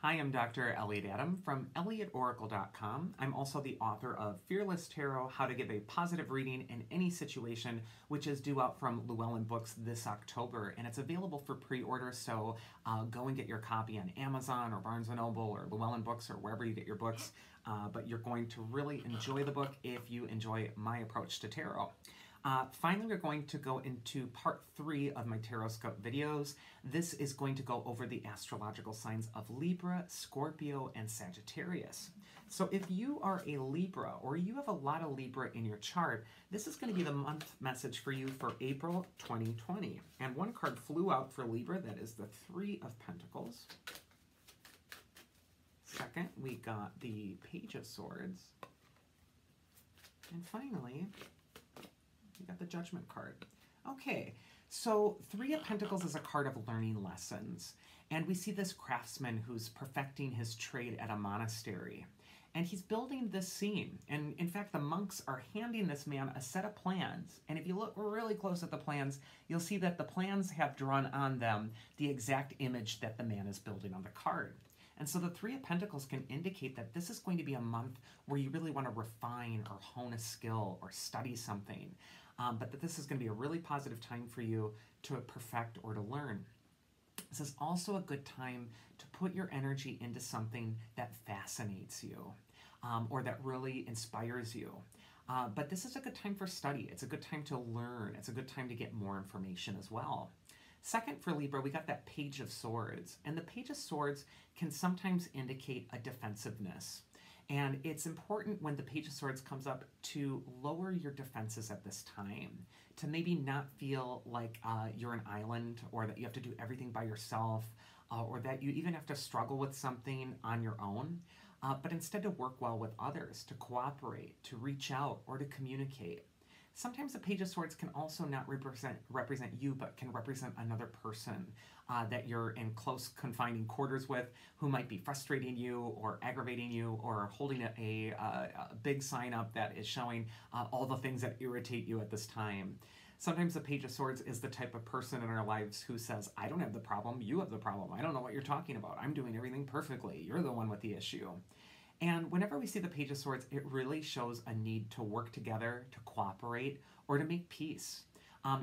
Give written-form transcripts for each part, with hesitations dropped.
Hi, I'm Dr. Elliot Adam from ElliotOracle.com. I'm also the author of Fearless Tarot, How to Give a Positive Reading in Any Situation, which is due out from Llewellyn Books this October, and it's available for pre-order, so go and get your copy on Amazon or Barnes & Noble or Llewellyn Books or wherever you get your books, but you're going to really enjoy the book if you enjoy my approach to tarot. Finally, we're going to go into part 3 of my Tarotscope videos. This is going to go over the astrological signs of Libra, Scorpio, and Sagittarius. So if you are a Libra or you have a lot of Libra in your chart, this is going to be the month message for you for April 2020. And one card flew out for Libra, that is the Three of Pentacles. Second, we got the Page of Swords. And finally, we got the Judgment card. Okay, so Three of Pentacles is a card of learning lessons. And we see this craftsman who's perfecting his trade at a monastery. And he's building this scene. And in fact, the monks are handing this man a set of plans. And if you look really close at the plans, you'll see that the plans have drawn on them the exact image that the man is building on the card. And so the Three of Pentacles can indicate that this is going to be a month where you really want to refine or hone a skill or study something. But that this is going to be a really positive time for you to perfect or to learn. This is also a good time to put your energy into something that fascinates you or that really inspires you. But this is a good time for study. It's a good time to learn. It's a good time to get more information as well. Second, for Libra, we got that Page of Swords. And the Page of Swords can sometimes indicate a defensiveness. And it's important when the Page of Swords comes up to lower your defenses at this time, to maybe not feel like you're an island or that you have to do everything by yourself or that you even have to struggle with something on your own, but instead to work well with others, to cooperate, to reach out, or to communicate. Sometimes the Page of Swords can also not represent you, but can represent another person that you're in close confining quarters with, who might be frustrating you or aggravating you or holding a big sign up that is showing all the things that irritate you at this time. Sometimes the Page of Swords is the type of person in our lives who says, I don't have the problem, you have the problem. I don't know what you're talking about. I'm doing everything perfectly. You're the one with the issue. And whenever we see the Page of Swords, it really shows a need to work together, to cooperate, or to make peace.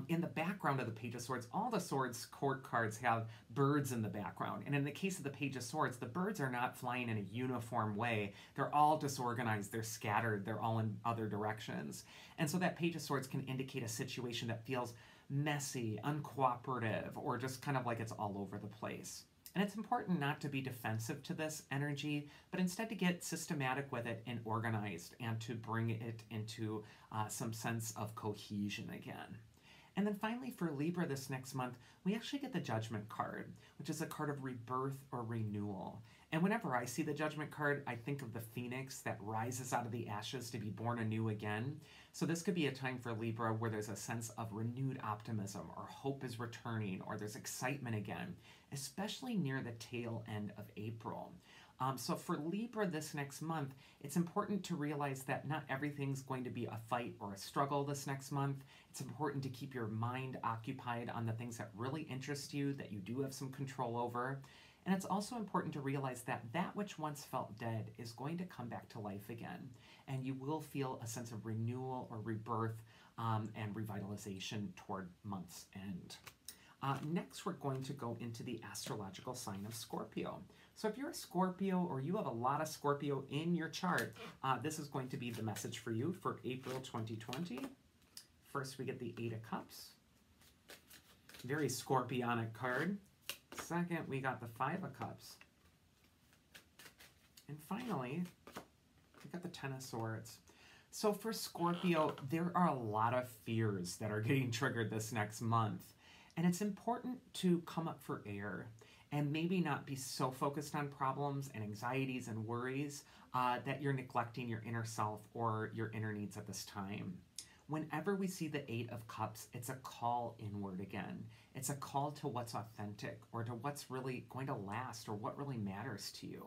In the background of the Page of Swords, all the Swords court cards have birds in the background. And in the case of the Page of Swords, the birds are not flying in a uniform way. They're all disorganized, they're scattered, they're all in other directions. And so that Page of Swords can indicate a situation that feels messy, uncooperative, or just kind of like it's all over the place. And it's important not to be defensive to this energy, but instead to get systematic with it and organized and to bring it into some sense of cohesion again. And then finally for Libra this next month, we actually get the Judgment card, which is a card of rebirth or renewal. And whenever I see the Judgment card, I think of the phoenix that rises out of the ashes to be born anew again. So this could be a time for Libra where there's a sense of renewed optimism, or hope is returning, or there's excitement again, especially near the tail end of April. So for Libra this next month, it's important to realize that not everything's going to be a fight or a struggle this next month. It's important to keep your mind occupied on the things that really interest you, that you do have some control over. And it's also important to realize that that which once felt dead is going to come back to life again. And you will feel a sense of renewal or rebirth and revitalization toward month's end. Next, we're going to go into the astrological sign of Scorpio. So if you're a Scorpio or you have a lot of Scorpio in your chart, this is going to be the message for you for April 2020. First, we get the Eight of Cups. Very Scorpionic card. Second, we got the Five of Cups. And finally, we got the Ten of Swords. So for Scorpio, there are a lot of fears that are getting triggered this next month. And it's important to come up for air and maybe not be so focused on problems and anxieties and worries that you're neglecting your inner self or your inner needs at this time. Whenever we see the Eight of Cups, it's a call inward again. It's a call to what's authentic or to what's really going to last or what really matters to you.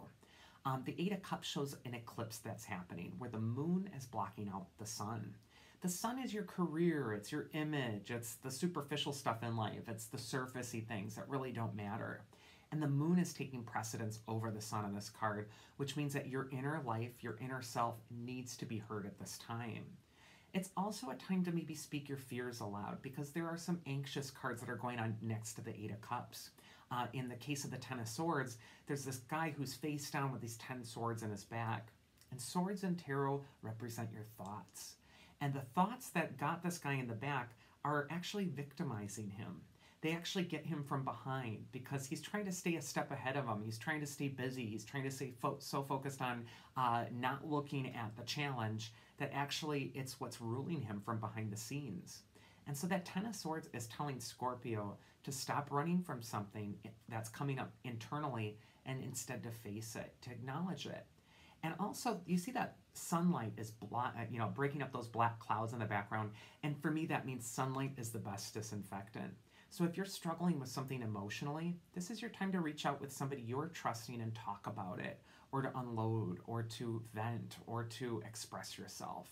The Eight of Cups shows an eclipse that's happening where the moon is blocking out the sun. The sun is your career, it's your image, it's the superficial stuff in life, it's the surfacey things that really don't matter. And the moon is taking precedence over the sun on this card, which means that your inner life, your inner self needs to be heard at this time. It's also a time to maybe speak your fears aloud because there are some anxious cards that are going on next to the Eight of Cups. In the case of the Ten of Swords, there's this guy who's face down with these 10 swords in his back. And swords in tarot represent your thoughts. And the thoughts that got this guy in the back are actually victimizing him. They actually get him from behind because he's trying to stay a step ahead of him. He's trying to stay busy. He's trying to stay so focused on not looking at the challenge that actually it's what's ruling him from behind the scenes. And so that Ten of Swords is telling Scorpio to stop running from something that's coming up internally and instead to face it, to acknowledge it. And also, you see that sunlight is breaking up those black clouds in the background. And for me, that means sunlight is the best disinfectant. So if you're struggling with something emotionally, this is your time to reach out with somebody you're trusting and talk about it, or to unload, or to vent, or to express yourself.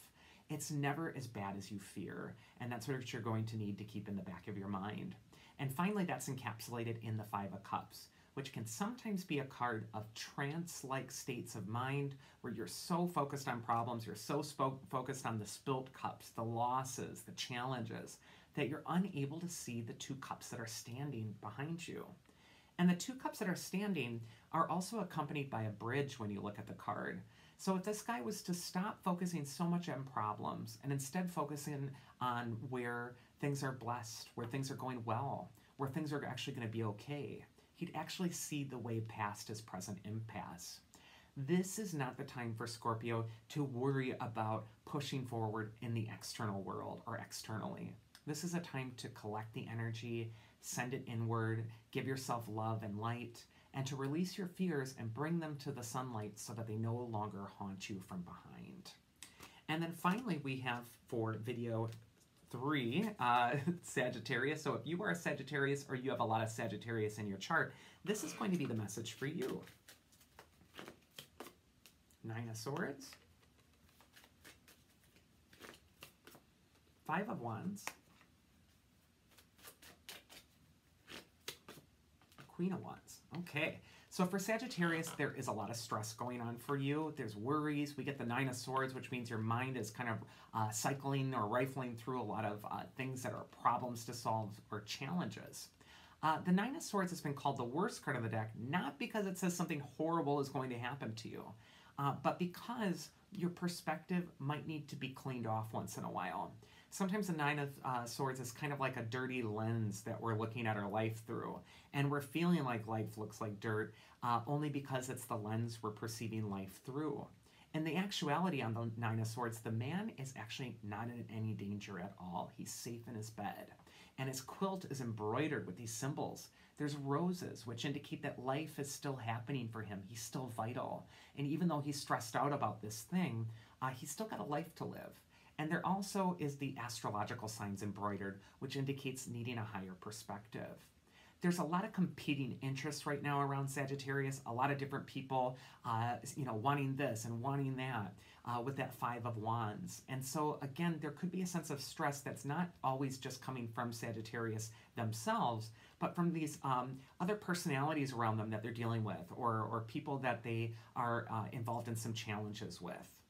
It's never as bad as you fear, and that's what you're going to need to keep in the back of your mind. And finally, that's encapsulated in the Five of Cups, which can sometimes be a card of trance-like states of mind where you're so focused on problems, you're so focused on the spilt cups, the losses, the challenges, that you're unable to see the two cups that are standing behind you. And the two cups that are standing are also accompanied by a bridge when you look at the card. So if this guy was to stop focusing so much on problems and instead focusing on where things are blessed, where things are going well, where things are actually going to be okay, he'd actually see the way past his present impasse. This is not the time for Scorpio to worry about pushing forward in the external world or externally. This is a time to collect the energy, send it inward, give yourself love and light, and to release your fears and bring them to the sunlight so that they no longer haunt you from behind. And then finally, we have for video 3, Sagittarius. So if you are a Sagittarius or you have a lot of Sagittarius in your chart, this is going to be the message for you. Nine of Swords, Five of Wands, Queen of Wands. Okay, so for Sagittarius, there is a lot of stress going on for you. There's worries. We get the Nine of Swords, which means your mind is kind of cycling or rifling through a lot of things that are problems to solve or challenges. The Nine of Swords has been called the worst card of the deck, not because it says something horrible is going to happen to you, but because your perspective might need to be cleaned off once in a while. Sometimes the Nine of Swords is kind of like a dirty lens that we're looking at our life through, and we're feeling like life looks like dirt only because it's the lens we're perceiving life through. In the actuality on the Nine of Swords, the man is actually not in any danger at all. He's safe in his bed, and his quilt is embroidered with these symbols. There's roses, which indicate that life is still happening for him. He's still vital, and even though he's stressed out about this thing, he's still got a life to live. And there also is the astrological signs embroidered, which indicates needing a higher perspective. There's a lot of competing interests right now around Sagittarius, a lot of different people, wanting this and wanting that with that Five of Wands. And so, again, there could be a sense of stress that's not always just coming from Sagittarius themselves, but from these other personalities around them that they're dealing with, or people that they are involved in some challenges with.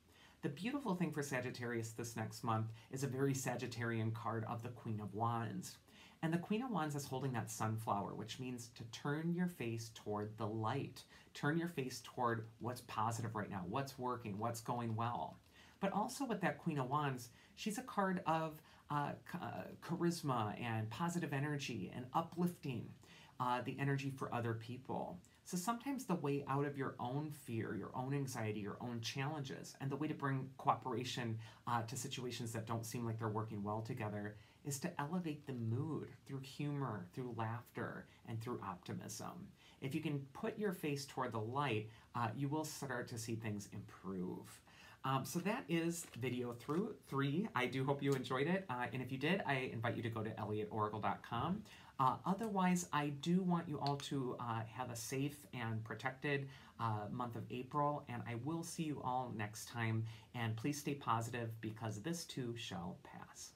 The beautiful thing for Sagittarius this next month is a very Sagittarian card of the Queen of Wands. And the Queen of Wands is holding that sunflower, which means to turn your face toward the light. Turn your face toward what's positive right now, what's working, what's going well. But also with that Queen of Wands, she's a card of charisma and positive energy and uplifting the energy for other people. So sometimes the way out of your own fear, your own anxiety, your own challenges, and the way to bring cooperation to situations that don't seem like they're working well together is to elevate the mood through humor, through laughter, and through optimism. If you can put your face toward the light, you will start to see things improve. So that is video 3. I do hope you enjoyed it. And if you did, I invite you to go to elliotoracle.com. Otherwise, I do want you all to have a safe and protected month of April, and I will see you all next time. And please stay positive because this too shall pass.